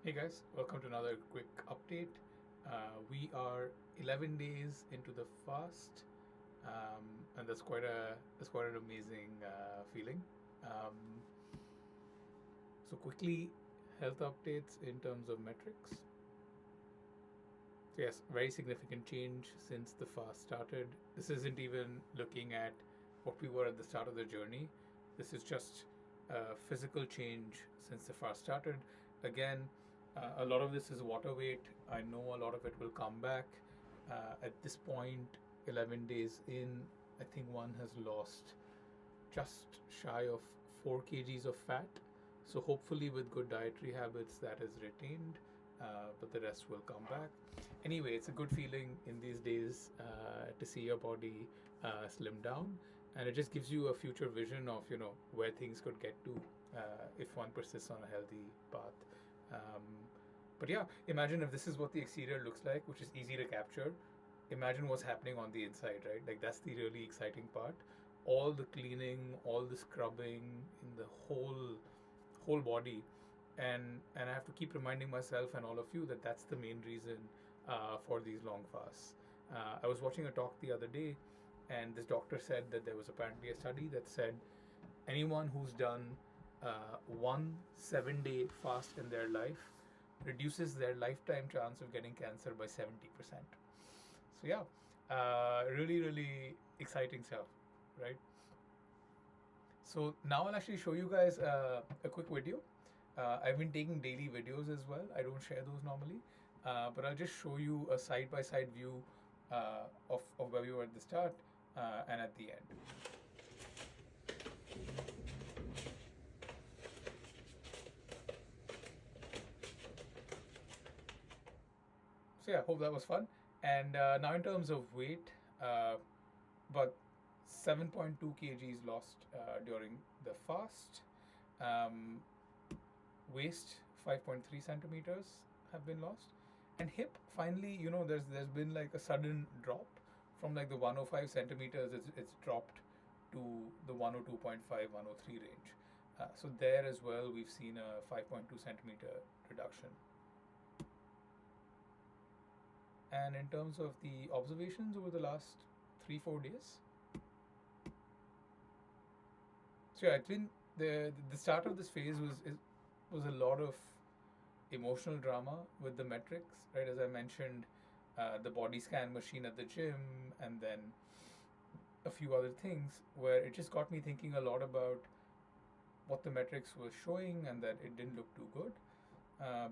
Hey guys, welcome to another quick update. We are 11 days into the fast, and that's quite an amazing feeling. Um, so quickly, health updates in terms of metrics. So yes, very significant change since the fast started. This isn't even looking at what we were at the start of the journey. This is just physical change since the fast started. Again, a lot of this is water weight. I know a lot of it will come back. At this point, 11 days in, I think one has lost just shy of 4 kgs of fat. So hopefully, with good dietary habits, that is retained, but the rest will come back. Anyway, it's a good feeling in these days to see your body slim down, and it just gives you a future vision of where things could get to if one persists on a healthy path. Um, but yeah, imagine if this is what the exterior looks like, which is easy to capture. Imagine what's happening on the inside, right? Like that's the really exciting part. All the cleaning, all the scrubbing in the whole body, and I have to keep reminding myself and all of you that that's the main reason for these long fasts. I was watching a talk the other day, and this doctor said that there was apparently a study that said anyone who's done one 7 day fast in their life reduces their lifetime chance of getting cancer by 70%. So yeah, really, really exciting stuff, right? So now I'll actually show you guys a quick video. I've been taking daily videos as well. I don't share those normally, but I'll just show you a side-by-side view of where we were at the start and at the end. So yeah, hope that was fun. And now in terms of weight, about 7.2 kgs lost during the fast. Um, Waist 5.3 centimeters have been lost, and hip finally, there's been like a sudden drop from like the 105 centimeters. It's dropped to the 102.5, 103 range. So there as well, we've seen a 5.2 centimeter reduction. And in terms of the observations over the last 3-4 days, so yeah, it's been the start of this phase was a lot of emotional drama with the metrics, right? As I mentioned, the body scan machine at the gym, and then a few other things where it just got me thinking a lot about what the metrics were showing and that it didn't look too good.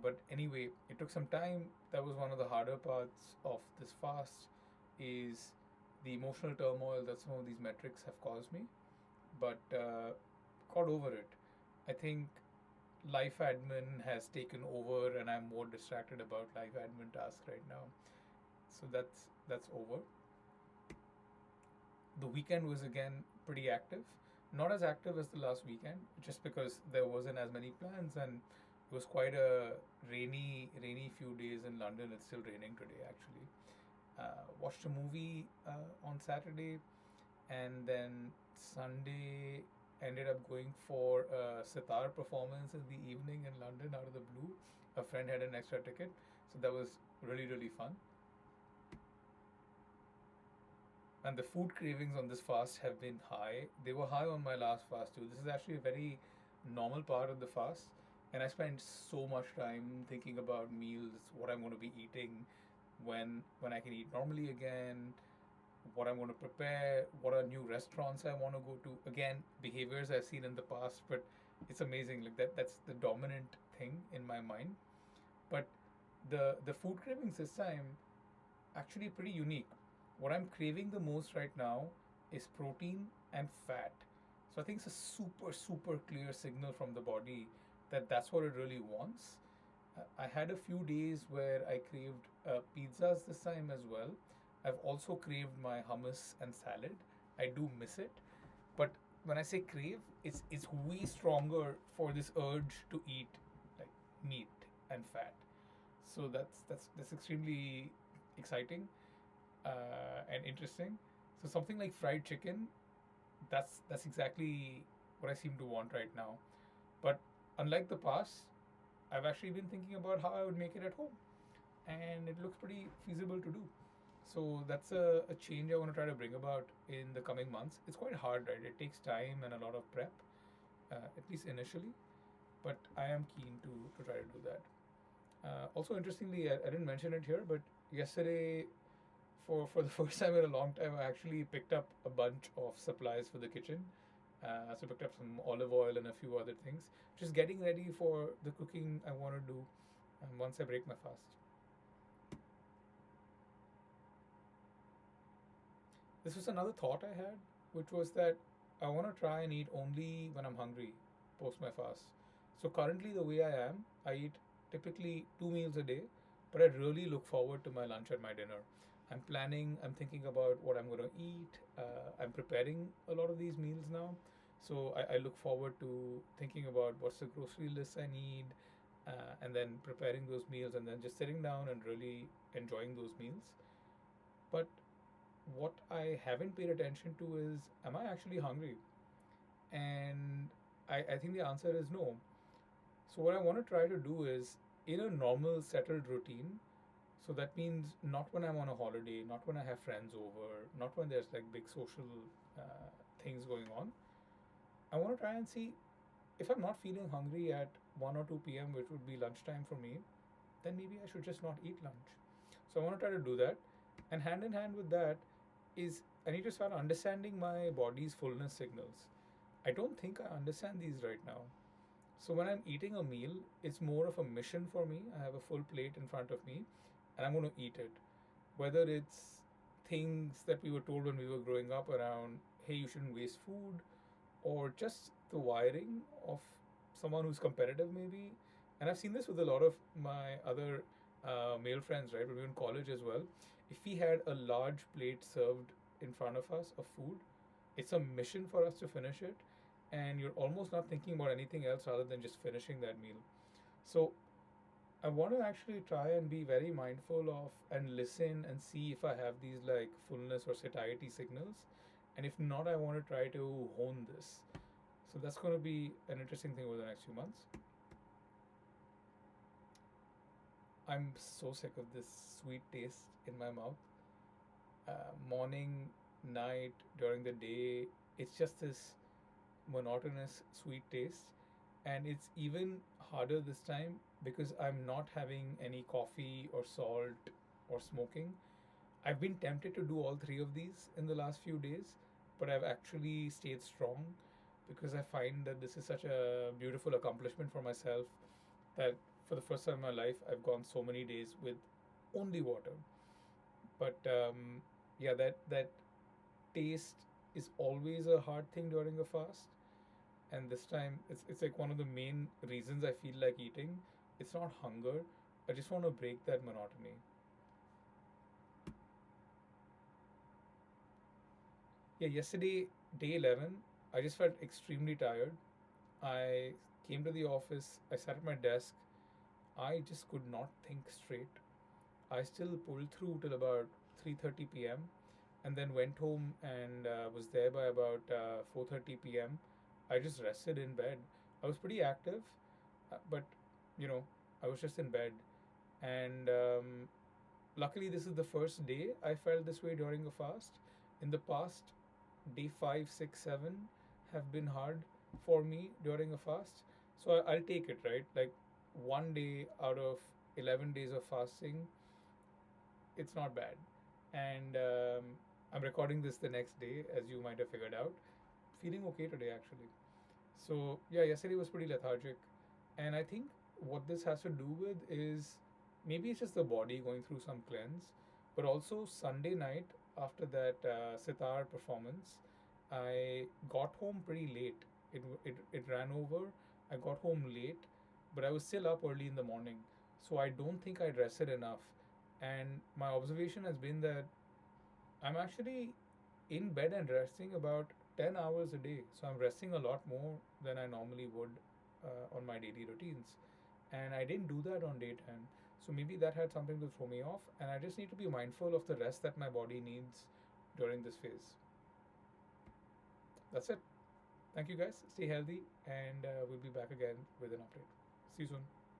But anyway, it took some time. That was one of the harder parts of this fast, is the emotional turmoil that some of these metrics have caused me. But got over it. I think life admin has taken over, and I'm more distracted about life admin tasks right now. So that's over. The weekend was again pretty active. Not as active as the last weekend, just because there wasn't as many plans, and it was quite a rainy few days in London. It's still raining today, actually. Watched a movie on Saturday, and then Sunday ended up going for a sitar performance in the evening in London out of the blue. A friend had an extra ticket, so that was really, really fun. And the food cravings on this fast have been high. They were high on my last fast too. This is actually a very normal part of the fast, and I spend so much time thinking about meals, what I'm going to be eating, when I can eat normally again, what I'm going to prepare, what are new restaurants I want to go to. Again, behaviors I've seen in the past, but it's amazing. Like that's the dominant thing in my mind. But the food cravings this time actually pretty unique. What I'm craving the most right now is protein and fat. So I think it's a super clear signal from the body that that's what it really wants. I had a few days where I craved pizzas this time as well. I've also craved my hummus and salad. I do miss it, but when I say crave, it's way stronger for this urge to eat like meat and fat. So that's extremely exciting and interesting. So something like fried chicken, that's exactly what I seem to want right now. But unlike the past, I've actually been thinking about how I would make it at home, and it looks pretty feasible to do. So that's a change I want to try to bring about in the coming months. It's quite hard, right? It takes time and a lot of prep, at least initially, but I am keen to try to do that. Also, interestingly, I didn't mention it here, but yesterday, for the first time in a long time, I actually picked up a bunch of supplies for the kitchen. So I picked up some olive oil and a few other things. Just getting ready for the cooking I want to do once I break my fast. This was another thought I had, which was that I want to try and eat only when I'm hungry post my fast. So currently, the way I am, I eat typically 2 meals a day, but I really look forward to my lunch and my dinner. I'm planning, I'm thinking about what I'm going to eat. I'm preparing a lot of these meals now. So I look forward to thinking about what's the grocery list I need, and then preparing those meals, and then just sitting down and really enjoying those meals. But what I haven't paid attention to is, am I actually hungry? And I think the answer is no. So, what I want to try to do is in a normal, settled routine. So, that means not when I'm on a holiday, not when I have friends over, not when there's like big social things going on. I want to try and see if I'm not feeling hungry at 1 or 2 p.m., which would be lunchtime for me, then maybe I should just not eat lunch. So I want to try to do that. And hand in hand with that is I need to start understanding my body's fullness signals. I don't think I understand these right now. So when I'm eating a meal, it's more of a mission for me. I have a full plate in front of me and I'm going to eat it. Whether it's things that we were told when we were growing up around, hey, you shouldn't waste food, or just the wiring of someone who's competitive, maybe. And I've seen this with a lot of my other male friends, right? When we were in college as well. If we had a large plate served in front of us of food, it's a mission for us to finish it. And you're almost not thinking about anything else other than just finishing that meal. So I want to actually try and be very mindful of and listen and see if I have these like fullness or satiety signals. And if not, I want to try to hone this. So that's going to be an interesting thing over the next few months. I'm so sick of this sweet taste in my mouth. Morning, night, during the day, it's just this monotonous sweet taste. And it's even harder this time because I'm not having any coffee or salt or smoking. I've been tempted to do all three of these in the last few days, but I've actually stayed strong because I find that this is such a beautiful accomplishment for myself that for the first time in my life, I've gone so many days with only water. But yeah, that taste is always a hard thing during a fast, and this time it's like one of the main reasons I feel like eating. It's not hunger. I just want to break that monotony. Yeah, yesterday, day 11, I just felt extremely tired. I came to the office, I sat at my desk, I just could not think straight. I still pulled through till about 3:30 p.m. and then went home and was there by about 4:30 p.m. I just rested in bed. I was pretty active, but you know, I was just in bed. And luckily, this is the first day I felt this way during a fast. In the past, day 5, 6, 7 have been hard for me during a fast. So I'll take it, right? Like 1 day out of 11 days of fasting, it's not bad. And I'm recording this the next day, as you might have figured out. Feeling okay today, actually. So, yeah, yesterday was pretty lethargic. And I think what this has to do with is maybe it's just the body going through some cleanse, but also Sunday night after that sitar performance, I got home pretty late. It ran over. I got home late, but I was still up early in the morning. So I don't think I rested enough. And my observation has been that I'm actually in bed and resting about 10 hours a day. So I'm resting a lot more than I normally would on my daily routines. And I didn't do that on daytime. So maybe that had something to throw me off. And I just need to be mindful of the rest that my body needs during this phase. That's it. Thank you guys. Stay healthy. And we'll be back again with an update. See you soon.